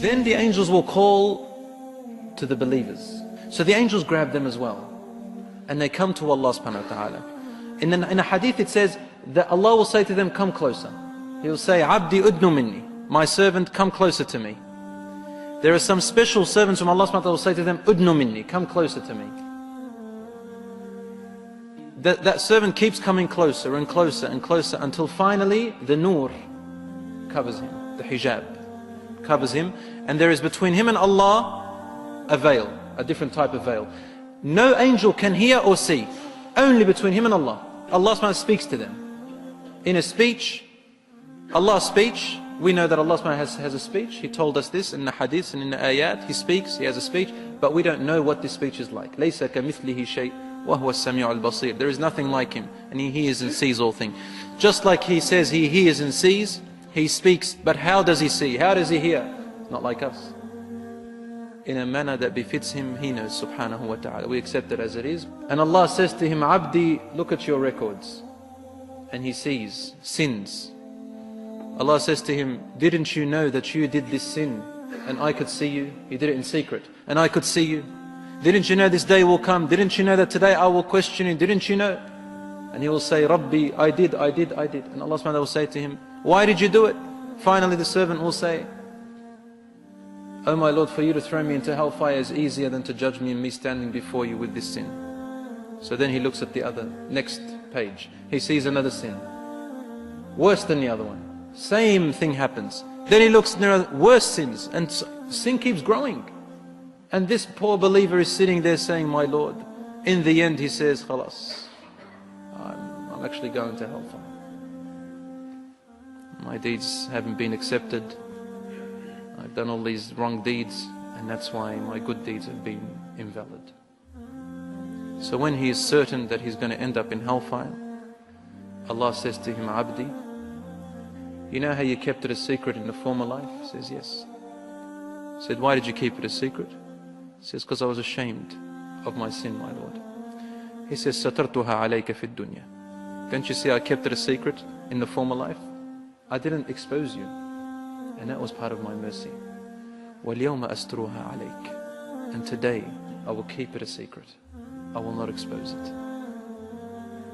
Then the angels will call to the believers. So the angels grab them as well. And they come to Allah subhanahu wa ta'ala. In a hadith it says that Allah will say to them, come closer. He will say, Abdi udnu minni. My servant, come closer to me. There are some special servants from Allah subhanahu wa ta'ala will say to them, udnu minni, come closer to me. That servant keeps coming closer and closer and closer until finally the nur covers him, the hijab covers him, and there is between him and Allah a veil, a different type of veil. No angel can hear or see, only between him and Allah. Allah subhanahu wa ta'ala speaks to them. In a speech, Allah's speech, we know that Allah subhanahu wa ta'ala has a speech. He told us this in the hadiths and in the ayat. He speaks, He has a speech, but we don't know what this speech is like. لَيْسَ كَمِثْلِهِ شَيْءٍ وَهُوَ السَّمِيعُ الْبَصِيرُ. There is nothing like Him, and He hears and sees all things. Just like He says He hears and sees, He speaks, but how does He see? How does He hear? Not like us. In a manner that befits Him, He knows subhanahu wa ta'ala. We accept it as it is. And Allah says to him, Abdi, look at your records. And he sees sins. Allah says to him, didn't you know that you did this sin and I could see you? You did it in secret and I could see you. Didn't you know this day will come? Didn't you know that today I will question you? Didn't you know? And he will say, Rabbi, I did. And Allah subhanahu wa ta'ala will say to him, why did you do it? Finally the servant will say, oh my Lord, for you to throw me into hellfire is easier than to judge me and me standing before you with this sin. So then he looks at the other, next page. He sees another sin, worse than the other one. Same thing happens. Then he looks, there are worse sins, and sin keeps growing. And this poor believer is sitting there saying, my Lord, in the end he says, Khalas, I'm actually going to hellfire. My deeds haven't been accepted. I've done all these wrong deeds, and that's why my good deeds have been invalid. So when he is certain that he's going to end up in hellfire, Allah says to him, Abdi, you know how you kept it a secret in the former life? He says, yes. He said, why did you keep it a secret? He says, because I was ashamed of my sin, my Lord. He says, Satartuha alayka fi dunya. Don't you see I kept it a secret in the former life? I didn't expose you. And that was part of my mercy. وَالْيَوْمَ أَسْتُرُهَا عَلَيْكَ. And today, I will keep it a secret. I will not expose it.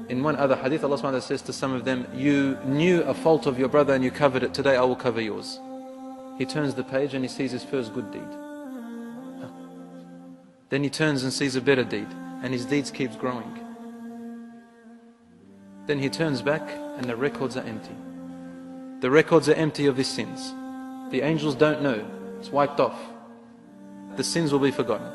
In one other hadith, Allah subhanahu wa ta'ala says to some of them, you knew a fault of your brother and you covered it. Today I will cover yours. He turns the page and he sees his first good deed. Then he turns and sees a better deed, and his deeds keeps growing. Then he turns back and the records are empty. The records are empty of his sins. The angels don't know. It's wiped off. The sins will be forgotten.